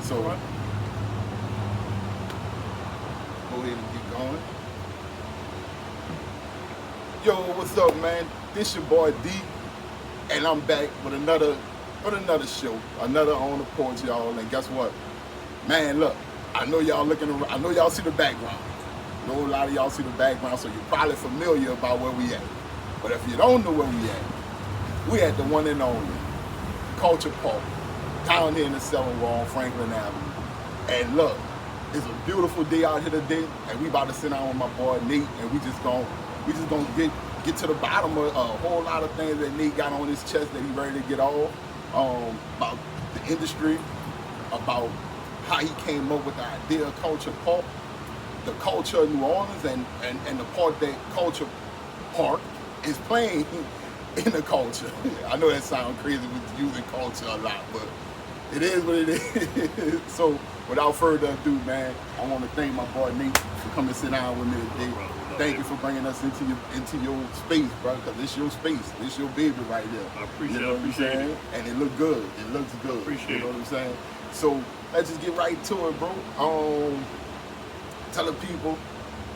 So, go ahead and get going. Yo, what's up, man? This your boy D, and I'm back with another show, another On the Porch, y'all. And guess what, man? Look, I know y'all looking around. I know y'all see the background. I know a lot of y'all see the background, so you're probably familiar about where we at. But if you don't know where we at the one and only Culture Park, down here in the 7th Wall on Franklin Avenue. And look, it's a beautiful day out here today, and we about to sit down with my boy Nate, and we just gonna get to the bottom of a whole lot of things that Nate got on his chest that he ready to get off, about the industry, about how he came up with the idea of Culture Park, the culture of New Orleans, and the part that Culture Park is playing in the culture. I know that sounds crazy with using culture a lot, but it is what it is. So without further ado, man, I want to thank my boy Nate for coming to sit down with me today. Thank you for bringing us into your space, bro, because it's your space. It's your baby right there. I appreciate it. And it look good. It looks good. Appreciate you know what I'm saying? So let's just get right to it, bro. Tell the people,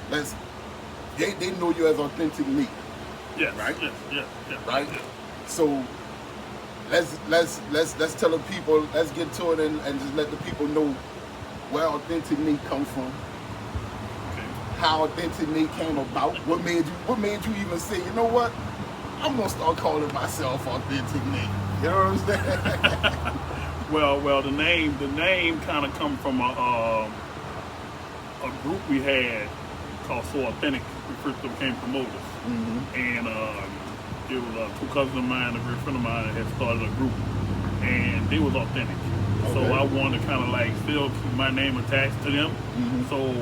they know you as Authentic Nate. Yes. Right? Yes. Right? Yes. So let's tell the people, let's get to it and just let the people know where Authentic Nate come from. Okay. How Authentic Nate came about. What made you even say, you know what? I'm gonna start calling myself Authentic Nate. You know what I'm saying? Well, the name kind of come from a group we had called So Authentic. We first became promoters, and it was two cousins of mine, a great friend of mine, had started a group, and they was authentic. Okay. So I wanted to kind of like still keep my name attached to them. So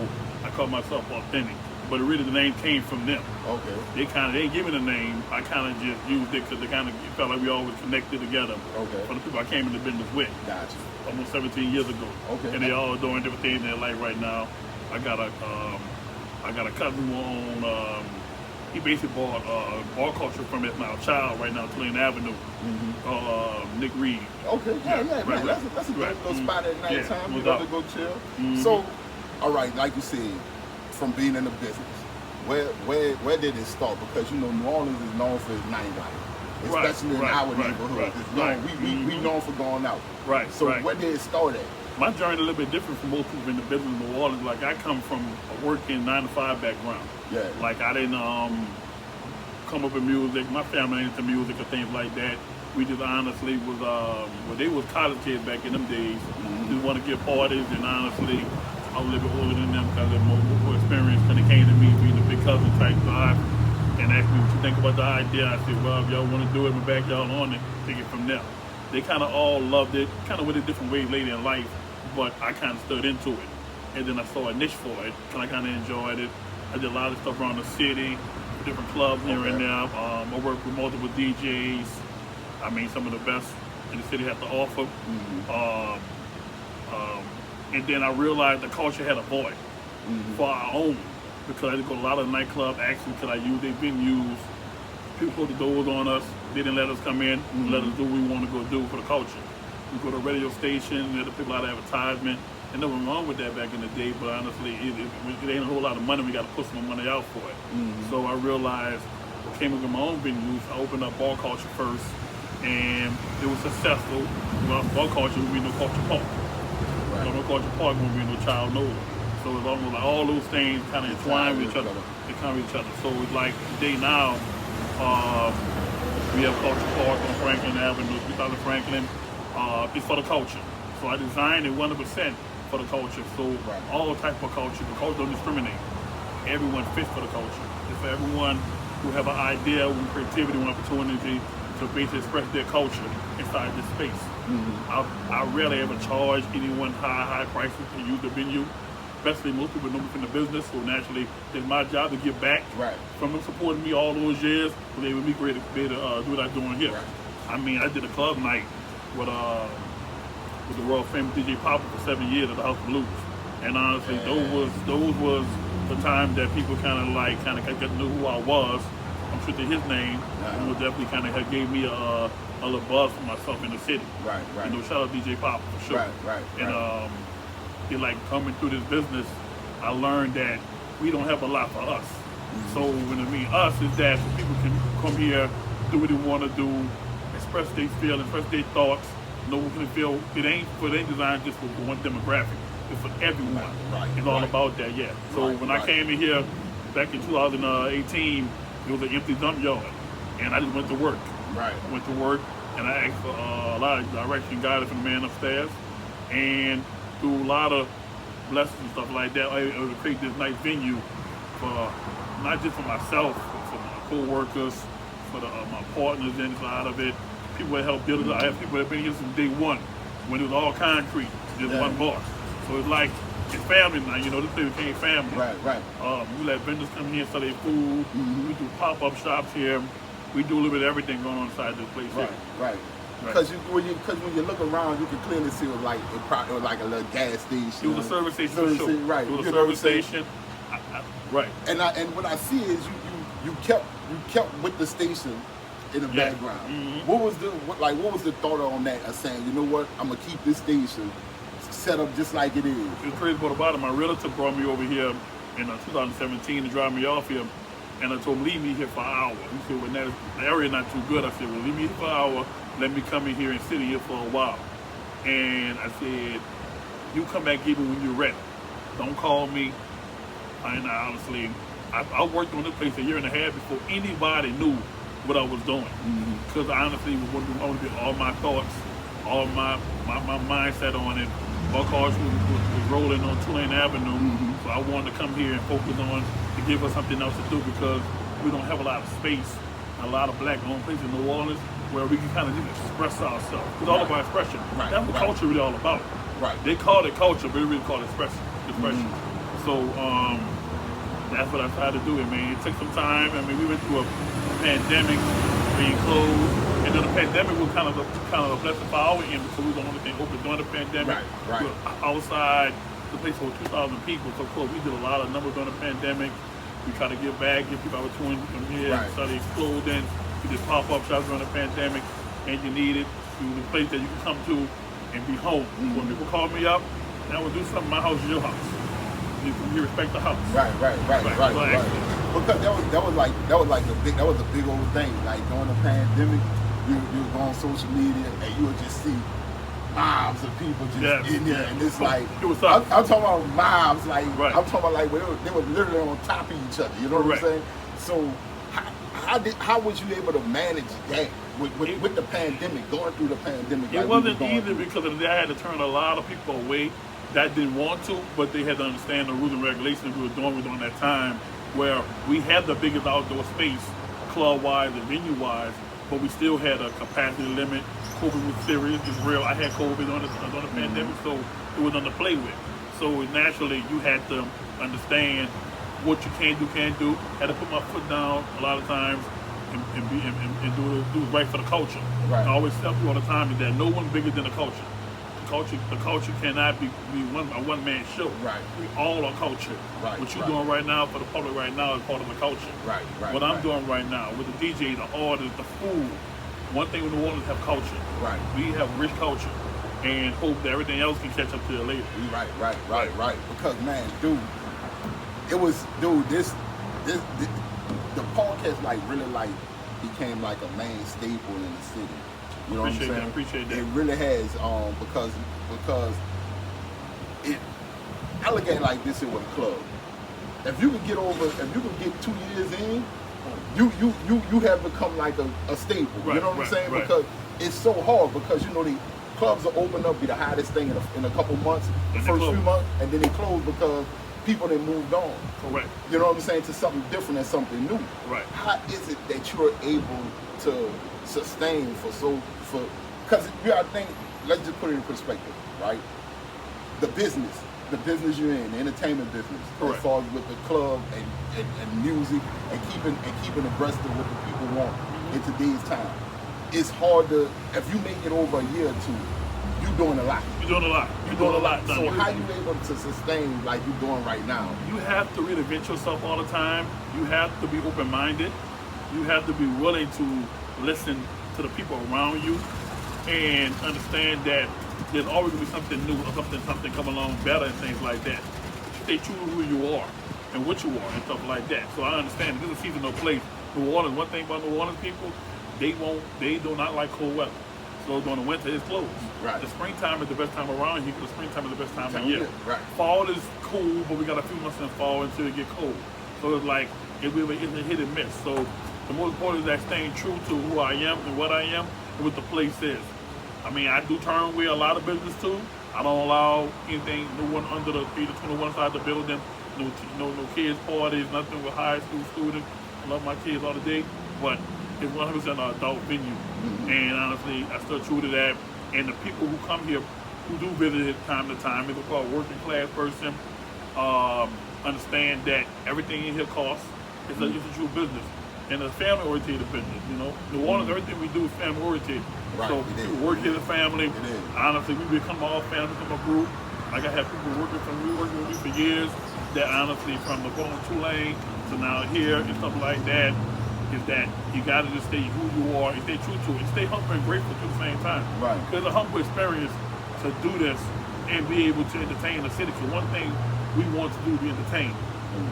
I called myself Authentic. But really the name came from them. Okay. They didn't give me the name. I kind of just used it because they kind of felt like we always connected together. Okay. For the people I came into business with. Gotcha. Almost 17 years ago. Okay. And they all doing different things in their life right now. I got a cousin who owned, he basically bought bar culture from his now child right now, Tulane Avenue. Nick Reed. Okay. Yeah. Right. That's a good little spot at nighttime. Yeah, You know, to go chill. So, all right, like you said, from being in the business, where did it start? Because you know New Orleans is known for its nightlife, especially in our neighborhood. We known for going out. Right. So where did it start at? My journey a little bit different from most people in the business in New Orleans. Like I come from a working 9-to-5 background. Yeah. Like I didn't come up in music. My family ain't into music or things like that. We just honestly was they was college kids back in them days. Just want to give parties, and honestly, I was a little bit older than them because of more experience. When they came to me, being a big cousin type vibe, and asked me what you think about the idea. I said, well, if y'all want to do it, my back y'all on it. Take it from there. They kind of all loved it, kind of went a different way later in life, but I kind of stood into it. And then I saw a niche for it, and I kind of enjoyed it. I did a lot of stuff around the city, different clubs here and there. I worked with multiple DJs. I mean, some of the best in the city have to offer. And then I realized the culture had a void for our own, because I did go to a lot of nightclubs asking could I use their venues. People closed the doors on us. They didn't let us come in, let us do what we want to go do for the culture. We go to a radio station, let the people out of advertisement, and nothing wrong with that back in the day, but honestly, it ain't a whole lot of money. We got to put some money out for it. So I realized I came up with my own venues. I opened up bar culture first, and it was successful. Well, bar culture would be no Culture Park. Right. No Culture Park would be no Child Nola. So it's almost like all those things kind of entwine with each other. They come with each other. So it's like today now, we have Culture Park on Franklin Avenue, 2000 Franklin. It's for the culture. So I designed it 100% for the culture. So all type of culture. The culture don't discriminate. Everyone fits for the culture. It's for everyone who have an idea, one creativity, one opportunity to basically express their culture inside this space. I rarely ever charge anyone high prices to use the venue. Especially most people know me from the business, so naturally it's my job to give back from them supporting me all those years. So they would be great to do what I'm doing here. I mean, I did a club night with the world famous DJ Papa for 7 years at the House of Blues, and honestly, those was the time that people kind of got to know who I was. I'm tribute to his name. It was definitely kind of gave me a little buzz for myself in the city. Right. You know, shout out DJ Pop for sure. Right. And like coming through this business, I learned that we don't have a lot for us. So when I mean us is that people can come here, do what they want to do, express their feelings, express their thoughts. No one can feel it ain't designed just for one demographic. It's for everyone. It's all about that, yeah. So when I came in here back in 2018, it was an empty dump yard, and I just went to work. Went to work, and I asked for a lot of direction, guidance from the man upstairs, and through a lot of blessings and stuff like that, I was able to create this nice venue for not just for myself, but for my co-workers, for my partners inside of it. People that helped build it. I have people that have been here since day one, when it was all concrete, just one boss. So it's like it's family now. You know, this thing became family. Right. We let vendors come here, sell their food. We do pop-up shops here. We do a little bit of everything going on inside this place here. Right. Because when you look around, you can clearly see it was like a little gas station. It was a service station for sure. Right. It was a service station. Right. And what I see is you kept with the station in the background. What was the thought on that of saying, you know what, I'm gonna keep this station set up just like it is? It was crazy about about it. My realtor brought me over here in 2017 to drive me off here, and I told him leave me here for an hour. He said, well, the area not too good. I said, well, leave me here for an hour. Let me come in here and sit here for a while. And I said, you come back give me when you're ready. Don't call me. And honestly, I worked on this place a year and a half before anybody knew what I was doing. Because I honestly was going to get all my thoughts, all my mindset on it. My cars was rolling on Tulane Avenue. So I wanted to come here and focus on to give us something else to do, because we don't have a lot of space, a lot of black-owned places in New Orleans where we can kind of just express ourselves. It's all about expression. That's what culture really all about. They call it culture, but they really call it expression. So that's what I tried to do. I mean, it took some time. I mean, we went through a pandemic, being closed, and then the pandemic was kind of a blessing for our end, because we were the only thing open during the pandemic. We were outside, the place over 2,000 people. So, of course, we did a lot of numbers during the pandemic. We tried to give back, give people opportunity to come here, study clothing. We did pop-up shops during the pandemic, and you need it. It was a place that you can come to and be home. When people call me up, now we'll do something. My house is your house. You respect the house. Right. Because that was a big old thing. Like during the pandemic, you would go on social media and you would just see mobs of people just in there, and it's like I'm talking about mobs. Like I'm talking about like they were literally on top of each other. You know what I'm saying? So how was you able to manage that with the pandemic, going through the pandemic? It wasn't easy because I had to turn a lot of people away that didn't want to, but they had to understand the rules and regulations we were doing during that time, where we had the biggest outdoor space, club-wise and venue-wise, but we still had a capacity limit. COVID was serious, it's real. I had COVID during the pandemic, so it was nothing to play with. So naturally, you had to understand what you can't do. Had to put my foot down a lot of times and do it right for the culture. I always tell people all the time that no one's bigger than the culture. The culture cannot be a one-man show. We all are culture. What you're doing right now for the public right now is part of the culture. What I'm doing right now with the DJ, the artist, the food. One thing with New Orleans have culture. We have rich culture, and hope that everything else can catch up to it later. Right. Because man, this the podcast really became like a main staple in the city. You know what I'm saying? I appreciate that. It really has, because I look at it like this here with a club. If you can get 2 years in, you have become like a staple. You know what I'm saying? Because it's so hard, because the clubs will open up, be the hottest thing in a couple months, the first few months, and then they close because people that moved on. You know what I'm saying? To something different and something new. How is it that you're able to sustain because I think, let's just put it in perspective, right? The business you're in, the entertainment business, as far as with the club and music and keeping abreast of what the people want in today's time. It's hard to, if you make it over a year or two, you're doing a lot. You're doing a lot. So how you able to sustain like you're doing right now? You have to reinvent yourself all the time. You have to be open-minded. You have to be willing to listen to the people around you and understand that there's always going to be something new or something come along better and things like that. Stay true to who you are and what you are and stuff like that. So I understand this is a seasonal place. New Orleans, one thing about New Orleans people, they do not like cold weather. So during the winter, it's closed. Right. The springtime is the best time around here because the springtime is the best time of year. Right. Fall is cool, but we got a few months in fall until it get cold. So it's like, it's a hit and miss. So the most important is that staying true to who I am and what I am and what the place is. I mean, I do turn away a lot of business too. I don't allow anything, no one under the 21 side of the building, no kids parties, nothing with high school students. I love my kids all the day, but it's 100% an adult venue. And honestly, I still true to that. And the people who come here, who do visit it time to time, if they're a working class person, understand that everything in here costs. It's a true business. And it's a family-oriented business, you know. New Orleans, everything we do is family-oriented. Right, so people work here as a family. Honestly, we become all family, become a group. Like I have people working with me for years that honestly, from the bone Tulane to now here and stuff like that, is that you got to just stay who you are and stay true to it. Stay humble and grateful at the same time. Right. It's a humble experience to do this and be able to entertain the city. Because one thing we want to do is be entertained.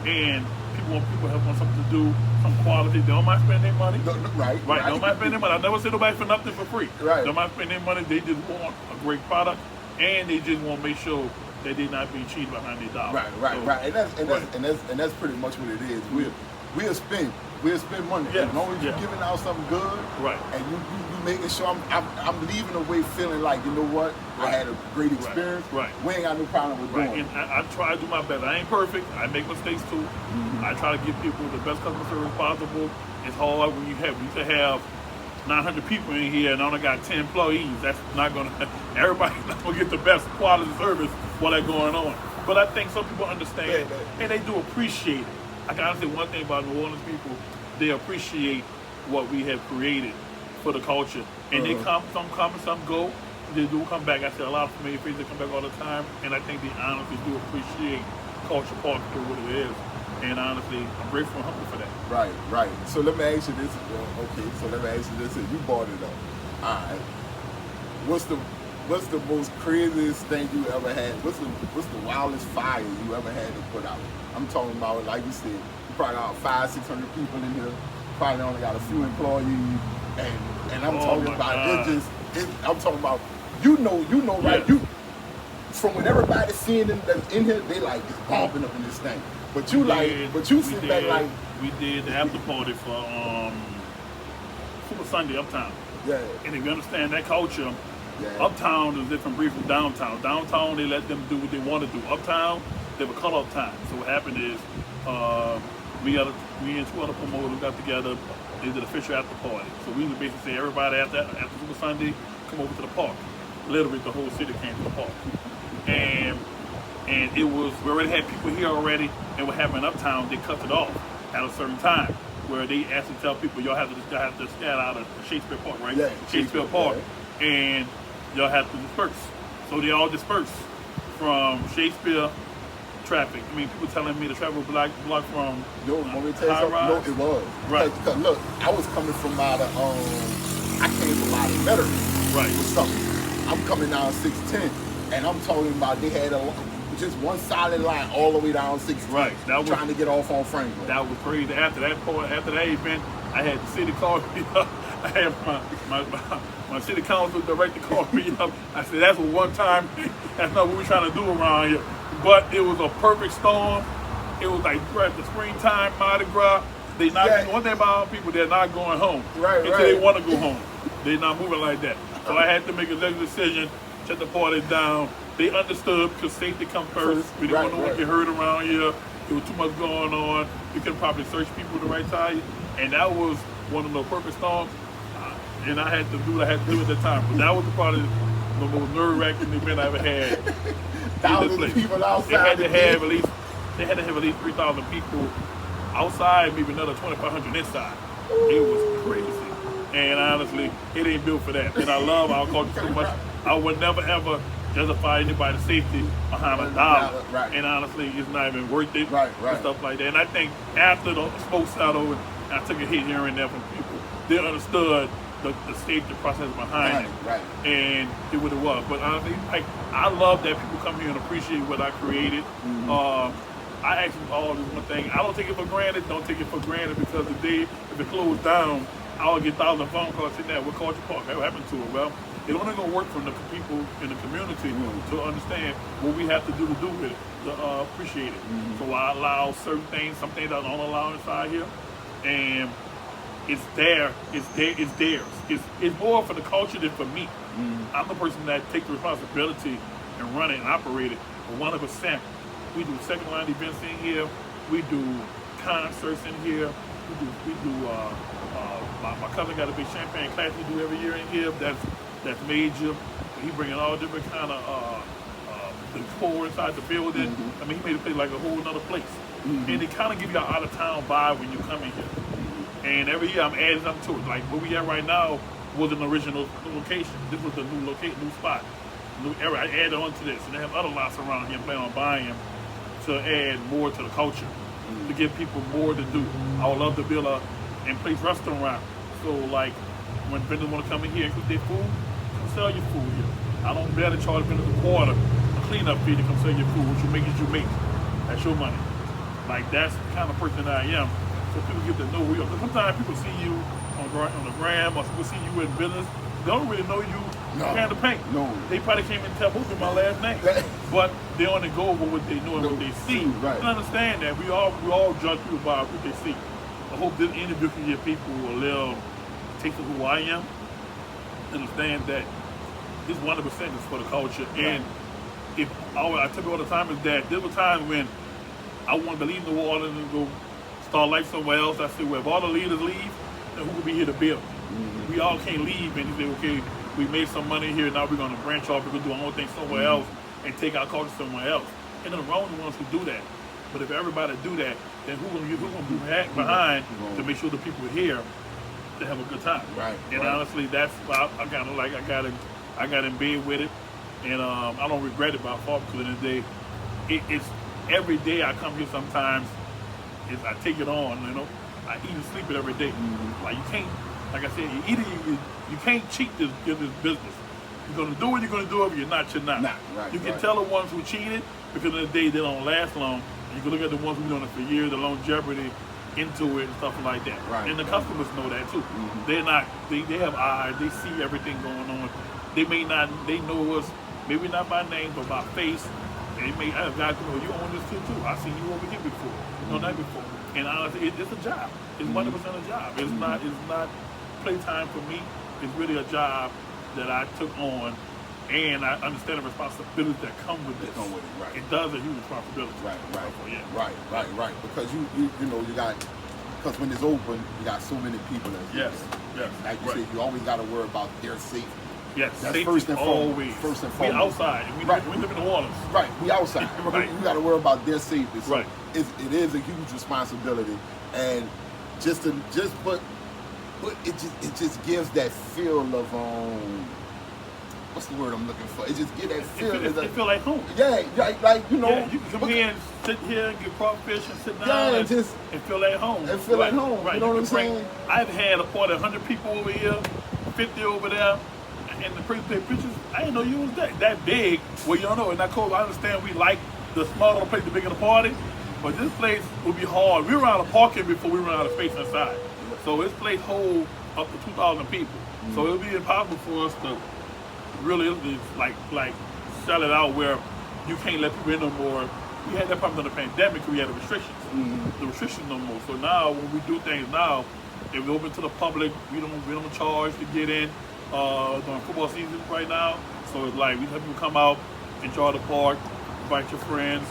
And people have something to do, some quality. They don't mind spending their money. Right. Don't mind spending their money. I never see nobody for nothing for free. Right. Don't mind spending their money. They just want a great product, and they just want to make sure that they're not being cheated behind their dollar. Right. And that's pretty much what it is. We'll spend money. Yeah. As long as you're giving out something good, right, and you making sure I'm leaving away feeling like, you know what, I had a great experience. Right. We ain't got no problem with doing it. And I try to do my best. I ain't perfect. I make mistakes too. I try to give people the best customer service possible. It's hard when you used to have 900 people in here and I only got 10 employees. That's not gonna. Everybody's not gonna get the best quality service while that's going on. But I think some people understand and they do appreciate it. I can honestly say one thing about New Orleans people, they appreciate what we have created for the culture. And they some come and some go. They do come back. I said a lot of familiar faces come back all the time, and I think they honestly do appreciate Culture Park for what it is. And honestly, I'm grateful and humble for that. Right. So let me ask you this. You brought it up. All right. What's the most craziest thing you ever had? What's the wildest fire you ever had to put out? I'm talking about, like you said, you probably got 500-600 people in here. Probably only got a few employees, and I'm talking about I'm talking about you know right. You from when everybody's seeing them that's in here, they like just bumping up in this thing. But you sit back like we did the after party for Super Sunday Uptown. Yeah. And if you understand that culture, Uptown is a different breed from downtown. Downtown, they let them do what they want to do. Uptown, they have a cutoff time. So what happened is, me and two other promoters got together. They did an official after party. So we would basically say everybody after Super Sunday, come over to the park. Literally, the whole city came to the park. And it was, we already had people here already, and what happened in Uptown, they cut it off at a certain time, where they actually tell people, y'all have to scat out of Shakespeare Park, right? Yeah, Shakespeare Park. And y'all have to disperse. So they all dispersed from Shakespeare traffic. I mean, people telling me the traffic block from High Rise. No, it was. Right. Because look, I was coming from out of, I came from out of Veterans. Right. With something. I'm coming down 610, and I'm talking about they had just one solid line all the way down 610. Right. Trying to get off on Franklin. That was crazy. After that event, I had the city call me up. I had my city council director called me up. I said, that's one time, that's not what we're trying to do around here. But it was a perfect storm. It was like the springtime, Mardi Gras. One thing about people, they're not going home until they want to go home. They're not moving like that. So I had to make a decision, shut the party down. They understood because safety comes first. We didn't want no one to get hurt around here. There was too much going on. We couldn't probably search people the right time. And that was one of the perfect storms. And I had to do what I had to do at the time. But that was probably the most nerve-wracking event I ever had. Thousands of people outside. They had to have at least 3,000 people outside, maybe another 2,500 inside. It was crazy. And honestly, it ain't built for that. And I love our culture so much. I would never ever justify anybody's safety behind a dollar. Right. And honestly, it's not even worth it. Right. And stuff like that. And I think after the smoke settled, And I took a hit here and there from people. They understood the safety process behind it, Right. and it what it was. But honestly, like, I love that people come here and appreciate what I created. I ask you all this one thing. I don't take it for granted. Don't take it for granted, because the day if it closed down, I'll get thousands of phone calls saying that, what Culture Park? What happened to it? Well, it only gonna work from the people in the community to understand what we have to do with it, to appreciate it. So I allow certain things, some things I don't allow inside here, and it's there. It's theirs. It's more for the culture than for me. I'm the person that takes the responsibility and run it and operate it. But 100%, we do second line events in here. We do concerts in here. We do. My cousin got a big champagne class we do every year in here. That's major. He bringing all different kind of decor inside the building. I mean, he made it feel like a whole another place. And it kind of give you an out of town vibe when you come in here. And every year I'm adding something to it. Like where we at right now was an original location. This was the new spot. New area. I added on to this, and they have other lots around here. I'm planning on buying them to add more to the culture, to give people more to do. I would love to build a in-place restaurant. So like when vendors want to come in here and cook their food, come sell your food here. I don't bear to charge vendors a quarter a cleanup fee to come sell your food. What you make is you make. That's your money. Like that's the kind of person that I am. So people get to know who you are. Sometimes people see you on the gram, or people see you in business. They don't really know you can to paint. No. They probably can't even tell who's my last name. But they only go over what they know and what they see. Right. And understand that we all judge people by what they see. I hope this interview can give people a little taste of who I am. Understand that this 100% is for the culture. Right. And if I tell you all the time is that there were times when I wanted to leave New Orleans and go start life somewhere else. I said, well, if all the leaders leave, then who will be here to build? We all can't leave and say, okay, we made some money here, now we're going to branch off, we're going to do our own thing somewhere else and take our culture somewhere else. And they're the wrong ones who do that. But if everybody do that, then who's going to be behind to make sure the people here to have a good time? Right. And honestly, that's why I kind of like I got in bed with it, and I don't regret it by far, because in the day, it's every day I come here. Sometimes I take it on, you know. I eat and sleep it every day. Like you can't, like I said, you can't cheat this business. You're gonna do what you're gonna do. If you're not, you're not. Right, You can tell the ones who cheated, because in the day they don't last long. You can look at the ones who've been doing it for years, the longevity into it and stuff like that. Right. And the customers know that too. They're not. They have eyes. They see everything going on. They may not. They know us. Maybe not by name, but by face. They may. I have guys who know you own this too. I seen you over here before. You know that before. And honestly, it's a job. It's 100% a job. It's not playtime for me. It's really a job that I took on, and I understand the responsibilities that come with this. Right. It does a huge responsibility. Right. Because you know you got, because when it's open, you got so many people that's Yes. Like you said, you always got to worry about their safety. Yes, That's safety first and foremost. always. First and We foremost. outside. We live in the waters. Right, we outside. Right. You got to worry about their safety. So Right. it is a huge responsibility, and but it just gives that feel of what's the word I'm looking for? It just gives that feel. It feel like home. Yeah, like you know. Yeah, you can come here and sit here and get crawfish and sit down and feel at home. And feel at home. Right. You know what I'm saying? I've had a party 100 people over here, 50 over there, and the person take pictures. I didn't know you was that big. Well, you don't know. And that cold. I understand we like the smaller the place, the bigger the party, but this place will be hard. We run out of parking before we run out of space inside. So this place holds up to 2,000 people. So it'll be impossible for us to really like sell it out where you can't let people in no more. We had that problem in the pandemic. We had the restrictions. The restrictions no more. So now when we do things now, if we open to the public, we don't charge to get in during football season right now. So it's like we have people come out, enjoy the park, invite your friends.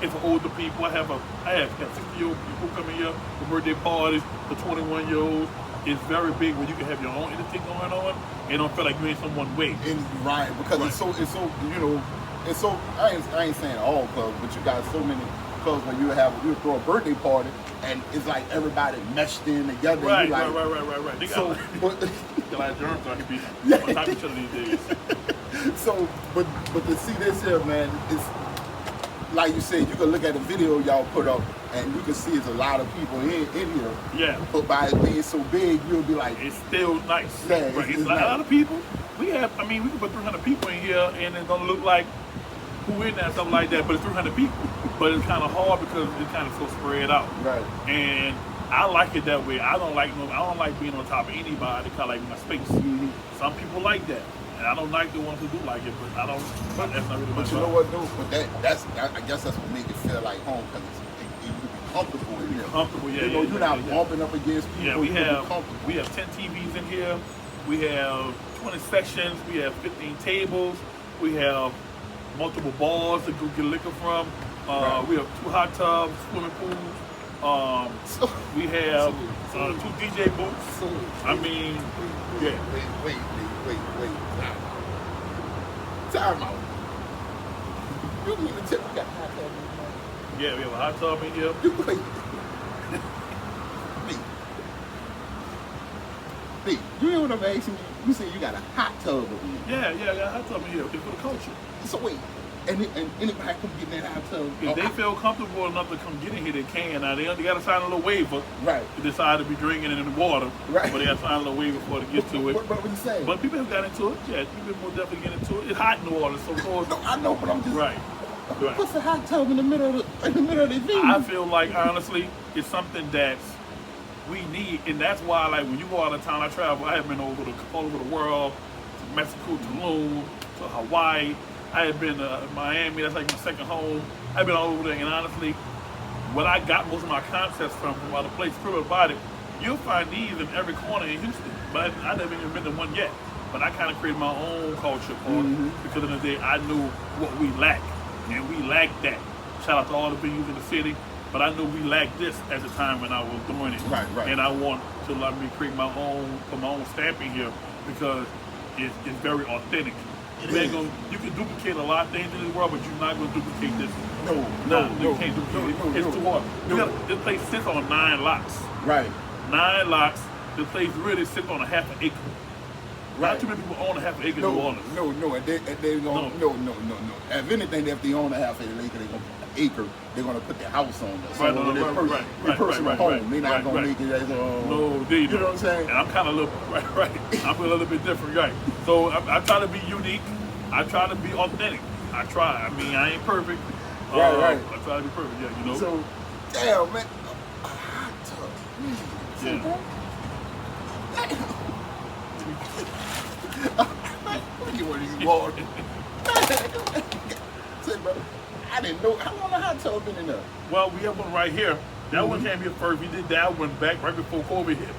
It's for older people. I have 60-year-old people coming here for birthday parties, the 21-year-olds. It's very big where you can have your own anything going on and don't feel like you're in someone's way. Right, because it's so you know, it's so I ain't saying all clubs, but you got so many clubs where you throw a birthday party and it's like everybody meshed in together. Right. They so, got like germs on your on top of each other these days. So, but to see this here, man, it's like you said, you can look at the video y'all put up, and you can see it's a lot of people in here. Yeah. But by it being so big, you'll be like, It's still nice. Yeah, Right. it's It's like nice. a lot of people. We can put 300 people in here, and it's gonna look like who in there, stuff like that. But it's 300 people. But it's kind of hard because it's kind of so spread out. right. And I like it that way. I don't like being on top of anybody. Kind of like my space. Mhm. Some people like that, and I don't like the ones who do like it. But I don't. But that's not really my But you vibe. know what, though? But I guess that's what make it feel like home, because you can be comfortable in here. Comfortable, yeah. You know, yeah, you're yeah, not yeah. bumping up against people. Yeah, we you can be have comfortable. 10 TVs in here. We have 20 sections. We have 15 tables. We have multiple bars to go get liquor from. Right. We have 2 hot tubs, swimming pools. We have 2 DJ booths. I mean, yeah. Wait. Time out. You mean to tell me you got hot tub in Yeah, we have a hot tub in here. here? Wait. Wait, you know what I'm asking you? You said you got a hot tub over here. Yeah, I got a hot tub in here. It's for the culture. So wait, and anybody come get in that hot tub? If they feel comfortable enough to come get in here, they can. Now, they got to sign a little waiver. Right. To decide to be drinking it in the water. Right. But they got to sign a little waiver before they get to it. What you say? But people have got into it. Yeah, people more definitely get into it. It's hot in New Orleans, so of course. No, I know, but I'm just Right. Right. What's a hot tub in the middle of the venue? I feel like honestly, it's something that we need, and that's why like when you go out of town, I travel. I have been all over the world, to Mexico, Tulum, to Hawaii. I have been to Miami. That's like my second home. I've been all over there, and honestly, what I got most of my concepts from other places, Crib about it, you'll find these in every corner in Houston. But I never even been to one yet. But I kind of created my own culture for it because in the day I knew what we lacked. And we lacked that. Shout out to all the venues in the city. But I knew we lacked this at the time when I was doing it. Right. And I want to let me create my own, put my own stamp in here because it's very authentic. You can duplicate a lot of things in this world, but you're not going to duplicate this. No. You can't duplicate it. It's too hard. This place sits on 9 lots. Right. 9 lots. This place really sits on a half an acre. Right. Not too many people own a half an acre in New Orleans. No, and they gonna no. If anything, if they own a half an acre, they're gonna put their house on there. So their personal home, they're not gonna make it as a no, they you know what I'm saying? And I'm kind of a little right. I'm a little bit different, right? So I try to be unique. I try to be authentic. I try. I mean, I ain't perfect. Right. I try to be perfect. Yeah, you know. So, damn man, a hot tub. Yeah. Let me get one of these water. Say, bro, I didn't know. How long a hot tub been in there? Well, we have one right here. That one came here first. We did that one back right before COVID hit.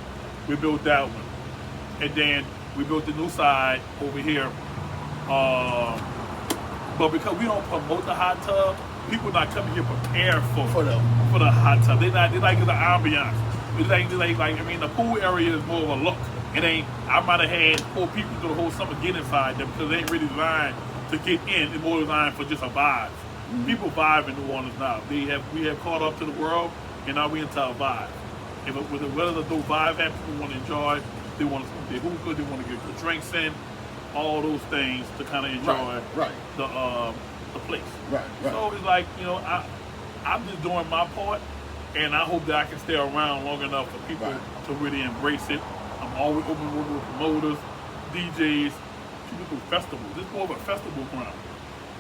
We built that one. And then we built the new side over here. But because we don't promote the hot tub, people not coming here prepared for the hot tub. They like the ambiance. It's like I mean, the pool area is more of a look. It ain't. I might have had 4 people through the whole summer get inside there because they ain't really designed to get in. It's more designed for just a vibe. People vibe in New Orleans now. We have caught up to the world, and now we into a vibe. Whether the vibe happens, people want to enjoy. They want to smoke their hookah. They want to get good drinks in. All those things to kind of enjoy the place. Right. So it's like, you know, I'm just doing my part, and I hope that I can stay around long enough for people to really embrace it. I'm always open with promoters, DJs, people do festivals. This is more of a festival ground.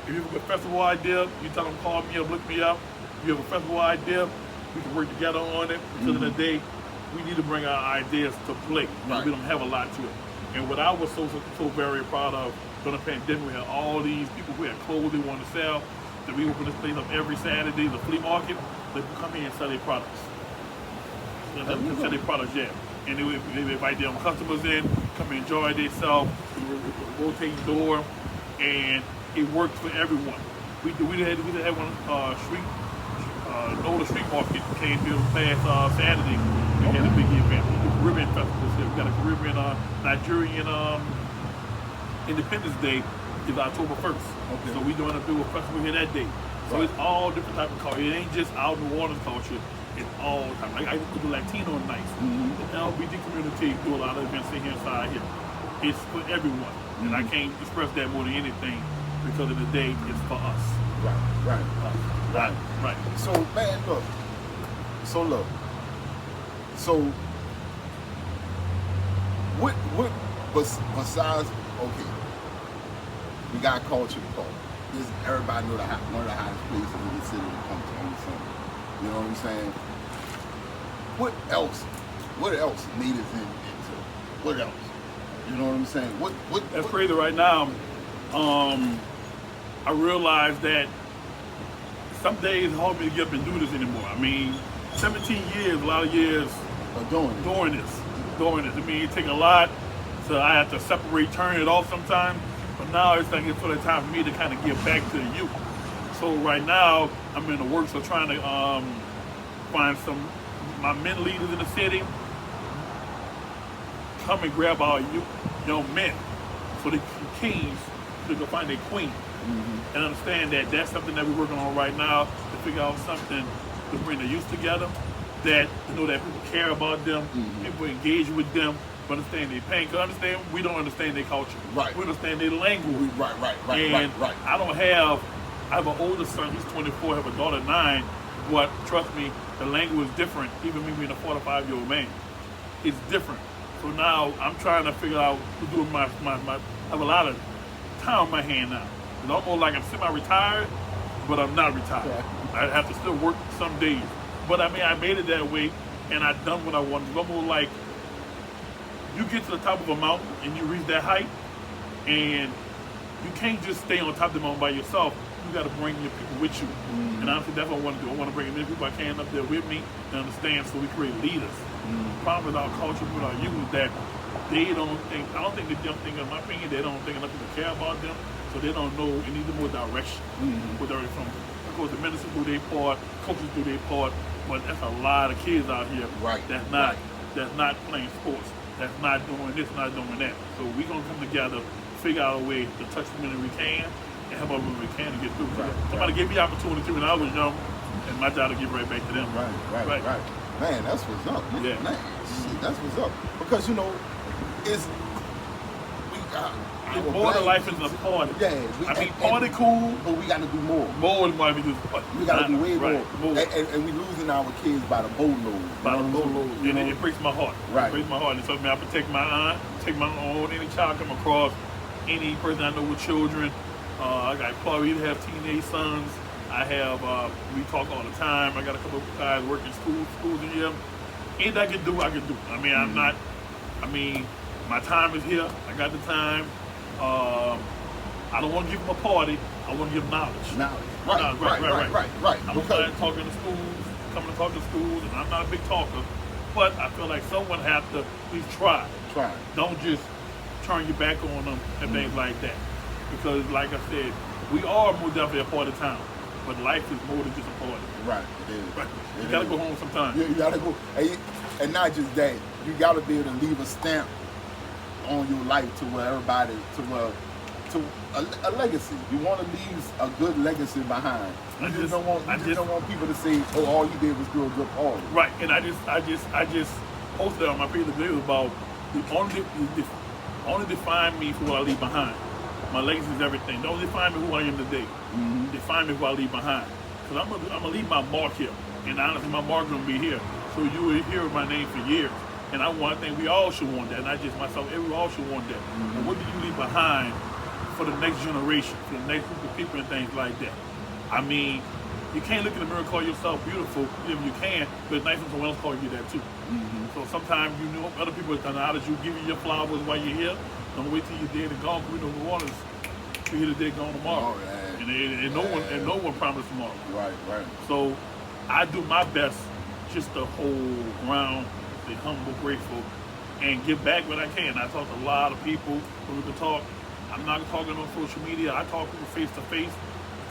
If you have a good festival idea, you tell them, call me up, look me up. If you have a festival idea, we can work together on it. Because in the day, we need to bring our ideas to play. Right. We don't have a lot to it. And what I was so very proud of during the pandemic, we had all these people who had clothes they wanted to sell. That we open this place up every Saturday, the flea market. They come here and sell their products. Sell their products, yeah. And they invite their own customers in, come and enjoy themselves, rotating door, and it works for everyone. We had one the street market came here last Saturday. We had a big event. We do Caribbean festivals here. We got a Caribbean Nigerian Independence Day is October 1st. Okay. So we're going to do a festival here that day. So it's all different type of culture. It ain't just our New Orleans culture. It's all time. Like I do Latino nights. The LGBT community do a lot of events in here inside here. It's for everyone. And I can't express that more than anything because of the day it's for us. Right. Right. Right. So man, look. So what besides okay, we got culture park. This everybody know one of the hottest places in the city to come to on Sunday. You know what I'm saying? What else? What else needed into? What else? You know what I'm saying? That's crazy right now. I realize that some days it's hard for me to get up and do this anymore. I mean, 17 years, a lot of years doing this. I mean, it takes a lot, so I have to separate, turn it off sometimes. But now it's like it's for the time for me to kind of get back to the youth. So right now, I'm in the works of trying to find my men leaders in the city, come and grab our young men, so the kings, so they can find their queen. And understand that that's something that we're working on right now, to figure out something to bring the youth together, that to know that people care about them, people engage with them, understand their pain. Because understand, we don't understand their culture. Right. We understand their language. Right. I have an older son, he's 24, I have a daughter 9, but trust me, the language is different, even me being a 45-year-old man. It's different. So now I'm trying to figure out to do I have a lot of time on my hand now. It's almost like I'm semi-retired, but I'm not retired. Yeah. I have to still work some days. But I mean, I made it that way, and I've done what I wanted. It's almost like you get to the top of a mountain and you reach that height, and you can't just stay on top of the mountain by yourself. You got to bring your people with you. And honestly, that's what I want to do. I want to bring as many people I can up there with me and understand, so we create leaders. The problem with our culture, with our youth, is that they don't think, I don't think they don't think, in my opinion, they don't think enough people care about them, so they don't know, it needs more direction. Where they're from. Of course, the ministers do their part, coaches do their part, but that's a lot of kids out here that's not playing sports, that's not doing this, not doing that. So we're going to come together, figure out a way to touch them when we can, and help them when we can to get through. Somebody gave me opportunity when I was young, and my job to give right back to them. Right. Man, that's what's up. Yeah. Man, shit, that's what's up. Because, you know, Border life is a party. Yeah. Party cool. But we got to do more. More than what we do. We got to do way more. And we losing our kids by the boatload. And it breaks my heart. Right. It breaks my heart. And so I protect my aunt, take my own, any child come across, any person I know with children. I got probably have teenage sons. I have, we talk all the time. I got a couple of guys working schools in here. Anything I can do, I can do. I mean, my time is here. I got the time. I don't want to give them a party. I want to give them knowledge. Right. I'm coming talking to schools, and I'm not a big talker, but I feel like someone has to at least try. Don't just turn your back on them and things like that. Because, like I said, we are more definitely a part of town, but life is more than just a party. Right, it is. Right. You gotta go home sometime. Yeah, you gotta go. And not just that, you gotta be able to leave a stamp on your life to where everybody, to a legacy. You want to leave a good legacy behind. You just don't want people to say, "Oh, all you did was do a good party." Right, and I just posted on my page video about only define me for what I leave behind. My legacy is everything. Don't define me who I am today. Define me who I leave behind. Because I'm gonna leave my mark here, and honestly, my mark gonna be here. So you will hear my name for years. And I think we all should want that, not just myself. We all should want that. But what do you leave behind for the next generation, for the next group of people and things like that? I mean, you can't look in the mirror and call yourself beautiful. You can, but it's nice when someone else calls you that too. So sometimes you know other people acknowledge you, give you your flowers while you're here. Don't wait till you're dead and gone. We know the waters. We're here today, gone tomorrow. And no one promised tomorrow. Right. So I do my best just to hold ground, be humble, grateful, and give back what I can. I talk to a lot of people who we can talk. I'm not talking on social media. I talk to people face to face.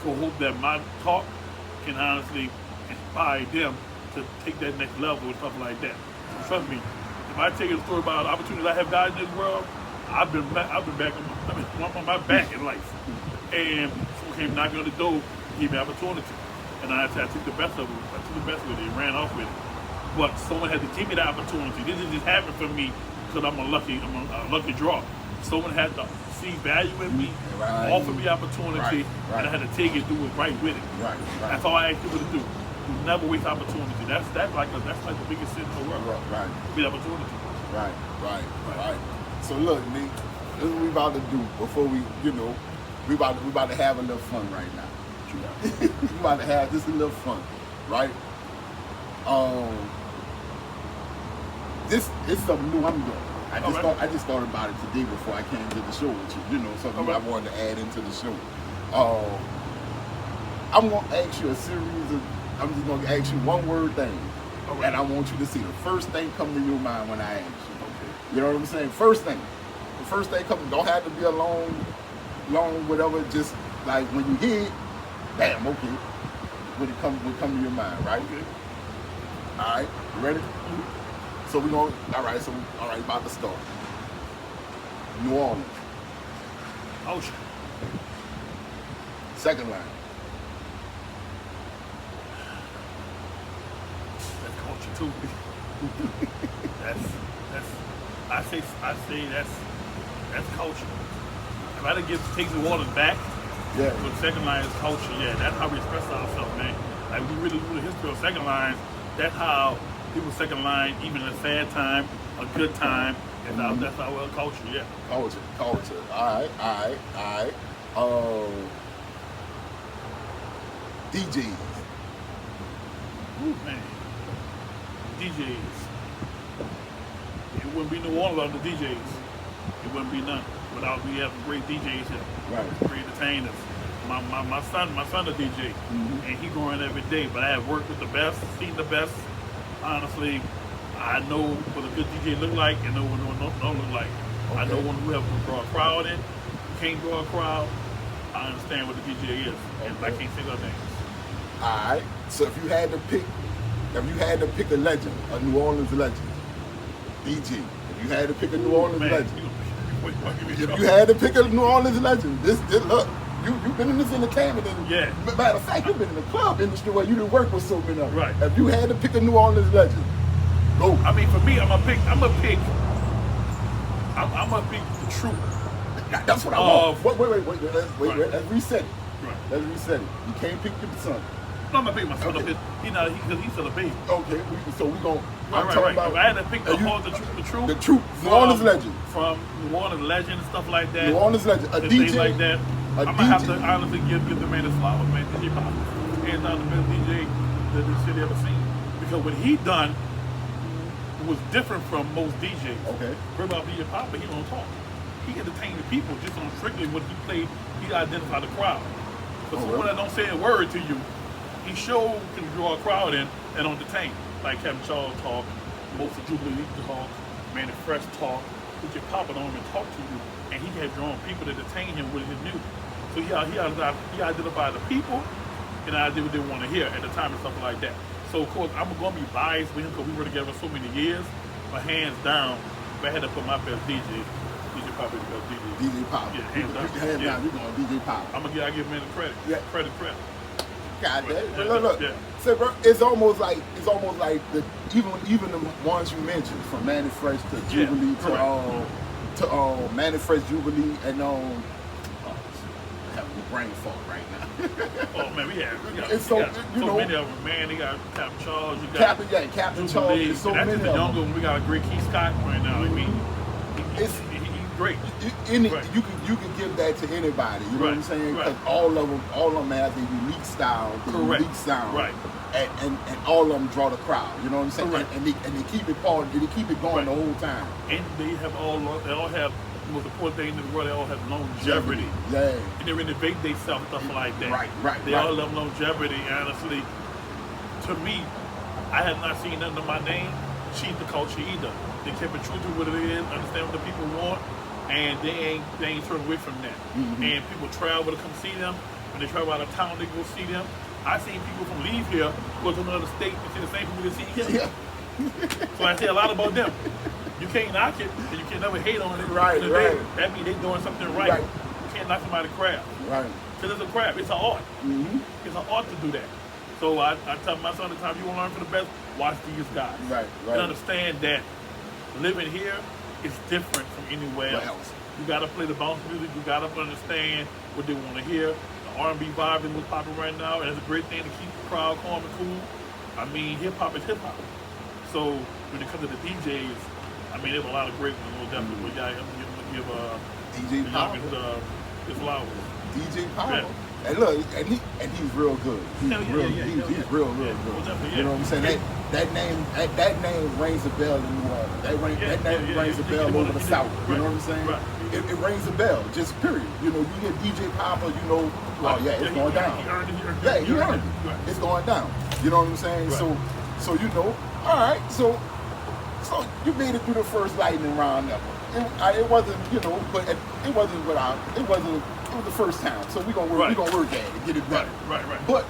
I hope that my talk can honestly inspire them to take that next level and stuff like that. So trust me, if I tell you a story about the opportunities I have gotten in this world, I've been back on my back in life. And someone came knocking on the door, gave me opportunity. And I took the best of it. I took the best of it and ran off with it. But someone had to give me the opportunity. This didn't just happen for me because I'm a lucky draw. Someone had to see value in me, Right. offer me opportunity, Right. and I had to take it, do it right with it. Right. That's all I ask people to do. You never waste opportunity. That's like the biggest sin in the world. Right. Waste opportunity. Right. So look, Nick, this is what we about to do before we, we about to have a little fun right now. We about to have just a little fun, right? This is something new I'm doing. I just thought about it today before I came to the show with you. Something I wanted to add into the show. I'm gonna ask you a series of. I'm just gonna ask you one word thing, and I want you to see the first thing come to your mind when I ask you. Okay. You know what I'm saying? First thing. The first thing come. Don't have to be a long whatever. Just like when you hear it, bam, okay. When it come to your mind, right? Okay. All right. You ready? Mm-hmm. So we're going. All right. About to start. New Orleans. Ocean. Second line. That's culture too. I say that's culture. If I didn't take New Orleans back, Yeah. but second line is culture. Yeah, that's how we express ourselves, man. Like we really do the history of second lines. That's how people second line, even in a sad time, a good time. That's our culture. Yeah. Culture. All right. DJs. Ooh, man. DJs. It wouldn't be New Orleans without the DJs. It wouldn't be none without we having great DJs here. Right. Great entertainers. My son a DJ, and he growing every day. But I have worked with the best, seen the best. Honestly, I know what a good DJ look like and know what don't look like. Okay. I know one who have to draw a crowd in, can't draw a crowd. I understand what the DJ is, and I can't say their names. All right. So if you had to pick a legend, a New Orleans legend, DJ. If you had to pick a New Orleans legend. If you had to pick a New Orleans legend, this look. You've been in this entertainment industry. Yeah. Matter of fact, you've been in the club industry where you done work with so many of them. Right. If you had to pick a New Orleans legend, go. I mean, for me, I'm gonna pick the truth. That's what I want. Wait. Let's reset it. Right. Let's reset it. You can't pick your son. No, I'm gonna pick my son Okay. up. Because he's still a baby. Okay, so we gon' I'm Right. talking about. If I had to pick the truth. The truth. New Orleans legend. From New Orleans legend and stuff like that. New Orleans legend. A and DJ. things like that. A I'm gonna have DJ. to honestly give the man his flowers, man. DJ Pop. Hands down the best DJ that this city ever seen. Because what he done was different from most DJs. Okay. What about DJ Pop? He don't talk. He entertained the people just on strictly what he played. He identified the crowd. But someone that don't say a word to you, he sure can draw a crowd in and entertain. Like Kevin Charles talk, most of Jubilee talk, Manny Fresh talk. DJ Papa don't even talk to you, and he had drawn people to entertain him with his music. So he identified the people, and I did what they want to hear at the time and stuff like that. So of course I'm gonna be biased with him because we were together so many years. But hands down, if I had to put my best DJ Papa is the best DJ. DJ Pop. Yeah, hands down. Hands down, you're going DJ Pop. I give him the credit. Yeah. Credit. God damn. Yeah, Look. yeah. So, bro, it's almost like the even the ones you mentioned, from Manny Fresh to Jubilee to Manny Fresh, Jubilee, and I'm having a brain fog right now. Oh man, we got It's so you know, many of them, man. They got Captain Charles, you got Captain Charles. There's so that's many the of younger them. one. We got a great Keith Scott right now. I mean, he's great. Right. You can give that to anybody. You know what I'm saying? Because Right. all of them have a unique style, unique sound, Right. And all of them draw the crowd. You know what I'm saying? Correct. And they keep it going. They keep it going Right. the whole time. And they all have the most important thing in the world. They all have longevity. Yeah. And they renovate themselves, stuff like that. Right. They all have longevity. Honestly, to me, I have not seen nothing of my name cheat the culture either. They kept it true to what it is, understand what the people want, and they ain't turned away from that. And people travel to come see them. When they travel out of town, they go see them. I've seen people from leave here, go to another state and see the same people they see here. Yeah. So I say a lot about them. You can't knock it, and you can never hate on it. Right. That means they doing something right. You can't knock somebody's craft. Right. Because it's a craft. It's an art. Mm-hmm. It's an art to do that. So I tell my son all the time, you want to learn from the best, watch these guys. Right. And understand that living here is different from anywhere else. You gotta play the bounce music. You gotta understand what they want to hear. The R&B vibe is what's popping right now, and it's a great thing to keep the crowd calm and cool. I mean, hip hop is hip hop. So when it comes to the DJs, I mean, there's a lot of great ones, no doubt. But yeah, I'm gonna give DJ Power. his flowers. DJ Power. Yeah. And look, and he's real good. He's real good. You know what I'm saying? That name rings a bell in New Orleans. That name rings a bell over the South. You know what I'm saying? Right. It rings a bell, just period. You know, you hear DJ Papa, you know, well, yeah, it's going down. He earned it. Right. It's going down. You know what I'm saying? Right. So you know, all right. So you made it through the first lightning round ever. It wasn't, you know, but it wasn't without. It was the first time. So we're gonna work at it, get it better. Right. But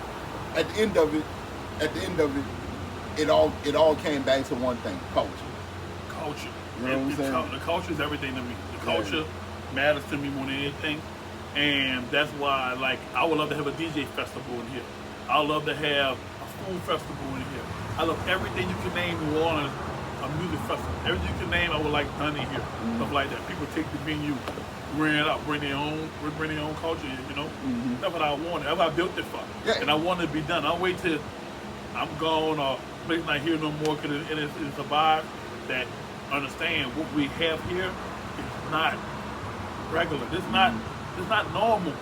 at the end of it, it all came back to one thing: culture. Culture. You know what I'm saying? The culture is everything to me. The culture matters to me more than anything, and that's why, like, I would love to have a DJ festival in here. I would love to have a food festival in here. I love everything you can name in New Orleans. A music festival. Everything you can name, I would like done in here. Stuff like that. People take the venue, bring it up, bring their own culture. You know, that's what I wanted. That's what I built it for, and I want it to be done. I'll wait till I'm gone or place not here no more, because it's a vibe that understand what we have here is not regular. It's not normal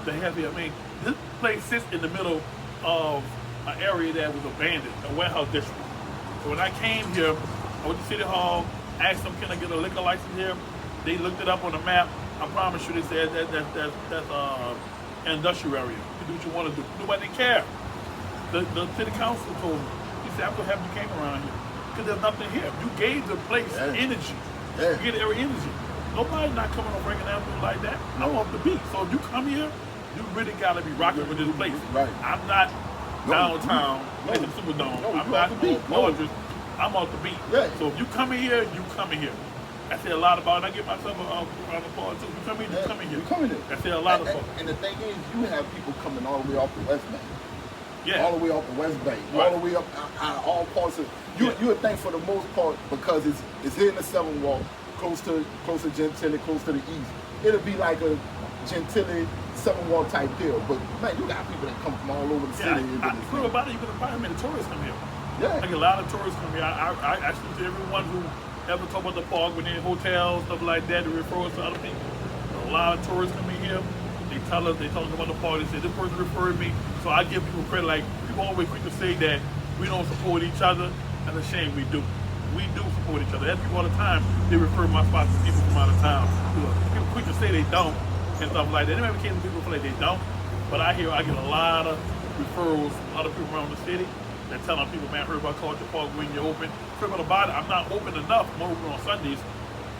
to have here. I mean, this place sits in the middle of an area that was abandoned, a warehouse district. So when I came here, I went to City Hall, asked them, can I get a liquor license here? They looked it up on the map. I promise you, they said that's an industrial area. You can do what you want to do. Nobody cared. The city council told me, he said, I'm so happy you came around here, because there's nothing here. You gave the place energy. You get every energy. Nobody's not coming on Franklin Avenue like that. I'm off the beat. So if you come here, you really got to be rocking with this place. Right. I'm not downtown at the Superdome. I'm not on Fortress. I'm off the beat. Yeah. So if you come in here, you come in here. I say a lot about it. I give myself a round of applause too. You come in, you come in here. You come in here. I say a lot of folks. And the thing is, you have people coming all the way off the West Bank. Yeah. All the way off the West Bank. Right. All the way up out of all parts of you would think for the most part, because it's here in the Seven Walk, close to Gentilly, close to the east. It'll be like a Gentilly Seven Walk type deal. But man, you got people that come from all over the city. Think about it, you can find many tourists come here. Yeah. Like a lot of tourists come here. I actually to everyone who ever talk about the park when they're in hotels, stuff like that, to refer us to other people. A lot of tourists come in here. They tell us about the park. They say, this person referred me. So I give people credit. Like, people always quick to say that we don't support each other. That's a shame, we do. We do support each other. That's people all the time. They refer my spots to people from out of town. People quick to say they don't and stuff like that. They never came to people feel like they don't. But I get a lot of referrals from other people around the city. They're telling people, man, I heard about Culture Park when you're open. Forget about it. I'm not open enough. I'm open on Sundays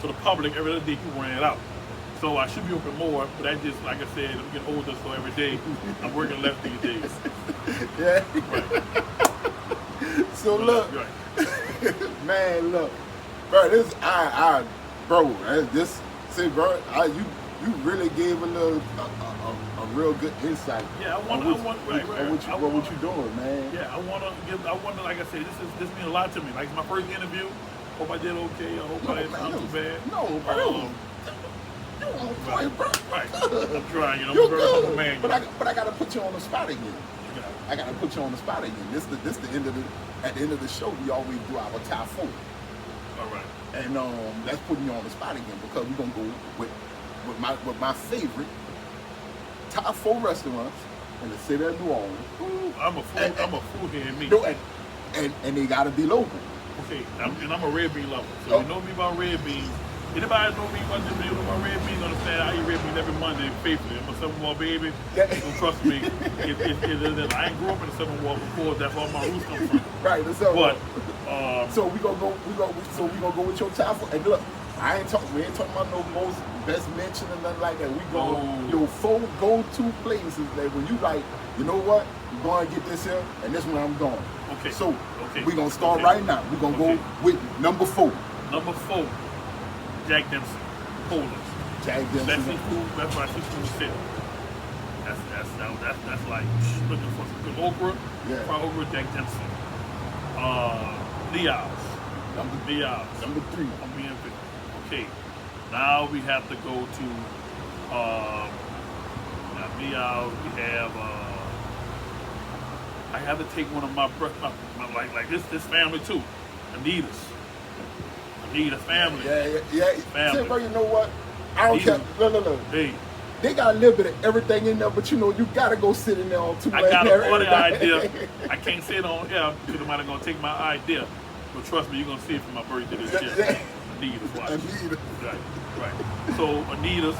to the public. Every other day, people run it out. So I should be open more, but I just, like I said, I'm getting older, so every day I'm working left these days. Yeah. Right. So look, man, look, bro, you really gave a real good insight. Yeah, what you doing, man. Yeah, I want to, like I said, this means a lot to me. Like, my first interview, hope I did okay. I hope I didn't sound too bad. No, bro. Right. I'm trying, I'm You're a very good. humble man. But I gotta put you on the spot again. I gotta put you on the spot again. This the end of at the end of the show, we always do our top 4. All right. And that's putting you on the spot again, because we're gonna go with my favorite top 4 restaurants in the city of New Orleans. Ooh, I'm a fool here in me. No, and they gotta be local. Okay, I'm a red bean lover. So you know me about red beans. Anybody know me about this video about red beans understand I eat red beans every Monday faithfully. I'm a 7-wall baby. So trust me, I ain't grew up in the 7-wall before. That's where all my roots come from. Right, the 7-wall. But so we gonna go with your top 4. And look, we ain't talking about no most best mention and nothing like that. We go your 4 go-to places that when you like, you know what, you're going to get this here, and this one I'm going. Okay. So we're gonna start right now. We're gonna go with number 4. Number 4. Jack Dempsey, Poland. Jack Dempsey. That's seafood. That's my seafood city. That's like looking for some good okra. Yeah. Fried okra, Jack Dempsey. Leo's. Number 3. I'm being okay. Now we have to go to me out. We have I have to take one of my like this family too. Anita's family. Yeah. Family. Say, bro, you know what? I don't care. Look. Hey, They got a little bit of everything in there, but you know, you gotta go sit in there on 2 I got a funny idea. I can't say it on here because somebody gonna take my idea. But trust me, you're gonna see it for my birthday this year. Anita's watch. Anita. Right. So Anita's,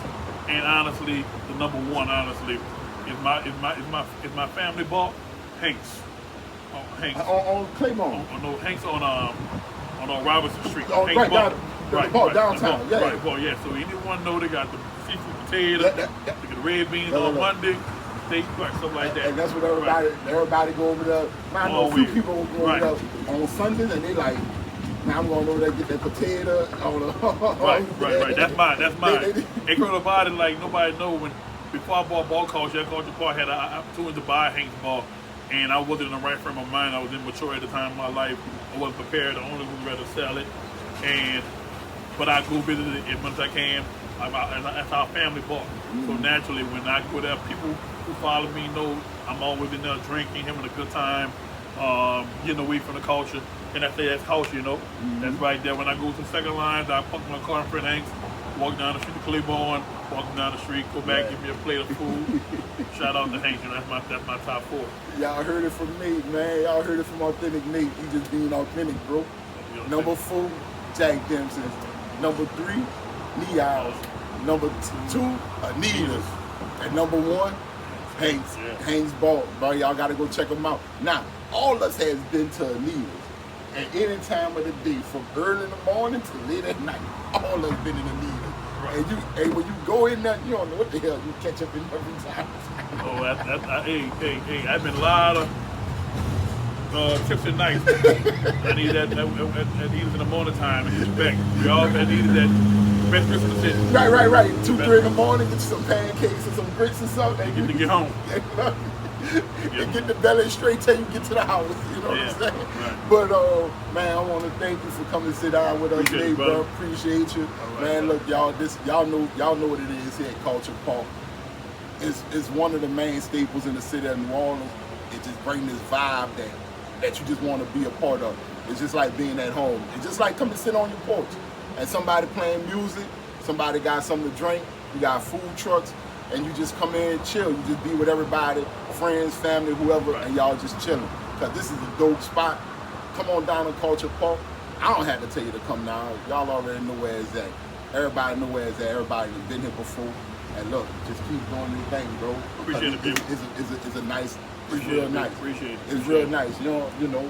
and honestly, the number one, honestly, is my family bought Hanks. Hanks. On Claymont. No, Hanks on Robinson Street. Oh, Hanks right, downtown. Right, yeah. So anyone know they got the seafood potatoes, they got the red beans on Monday, steak, stuff like that. And that's what everybody go over there. I know a few people go over there on Sundays, and they like, now I'm going over there and get that potato. Right. That's mine. Ain't gonna about it like nobody know when before I bought ball culture, Culture Park had an opportunity to buy a Hanks ball. And I wasn't in the right frame of mind. I was immature at the time of my life. I wasn't prepared. I only would rather sell it. But I go visit it as much as I can. That's our family bought. So naturally, when I go there, people who follow me know I'm always in there drinking, having a good time, getting away from the culture. And I say that's culture, you know. That's right there. When I go to the second lines, I park my car in front of Hanks, walk down the street to Claiborne, walk down the street, go back, give me a plate of food. Shout out to Hanks, that's my top 4. Y'all heard it from Nate, man. Y'all heard it from Authentic Nate. He just being authentic, bro. Number 4, Jack Dempsey. Number 3, Neows. Number 2, Anita's. And number 1, Hanks. Hanks bought, bro. Y'all gotta go check them out. Now, all of us has been to Anita's. At any time of the day, from early in the morning to late at night, all of us been in Anita's. Right. And when you go in there, you don't know what the hell you catch up in every time. Hey, I've been a lot of trips at night. I need that in the morning time and get back. We all needed that best Christmas decision. Right. 2, 3 in the morning, get you some pancakes and some grits and something. And get home. And get the belly straight till you get to the house. You know what I'm saying? Right. But man, I want to thank you for coming to sit down with us today, bro. Appreciate you, man. Look, y'all know what it is here at Culture Park. It's one of the main staples in the city of New Orleans. It just brings this vibe that you just want to be a part of. It's just like being at home. It's just like coming to sit on your porch and somebody playing music, somebody got something to drink, you got food trucks, and you just come in and chill. You just be with everybody, friends, family, whoever, and y'all just chilling. Because this is a dope spot. Come on down to Culture Park. I don't have to tell you to come down. Y'all already know where it's at. Everybody know where it's at. Everybody has been here before. And look, just keep doing your thing, bro. Appreciate it, it's a nice, it's real nice. Appreciate it. It's real nice. You know,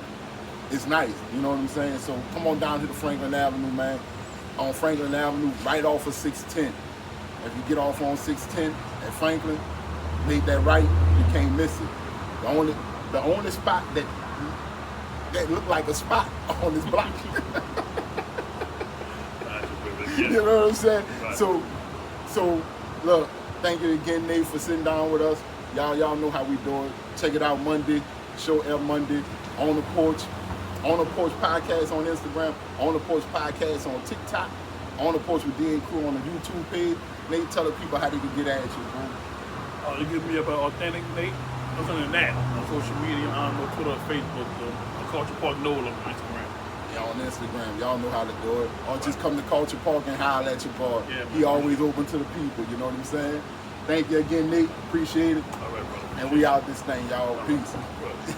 it's nice. You know what I'm saying? So come on down to the Franklin Avenue, man. On Franklin Avenue, right off of 610. If you get off on 610 at Franklin, make that right, you can't miss it. The only spot that looked like a spot on this block. You know what I'm saying? Right. So look, thank you again, Nate, for sitting down with us. Y'all know how we do it. Check it out Monday, Show Air Monday, On the Porch Podcast on Instagram, On the Porch Podcast on TikTok, On the Porch with D and Crew on the YouTube page. Nate, tell the people how they can get at you, bro. You give me about Authentic Nate. Other than that, on social media, on Twitter, Facebook, Culture Park Nola on Instagram. Yeah, on Instagram, y'all know how to do it. Or just come to Culture Park and holler at your boy. Yeah, he always open to the people, you know what I'm saying? Thank you again, Nate. Appreciate it. All right, brother. And we out this thing, y'all. Peace. Right.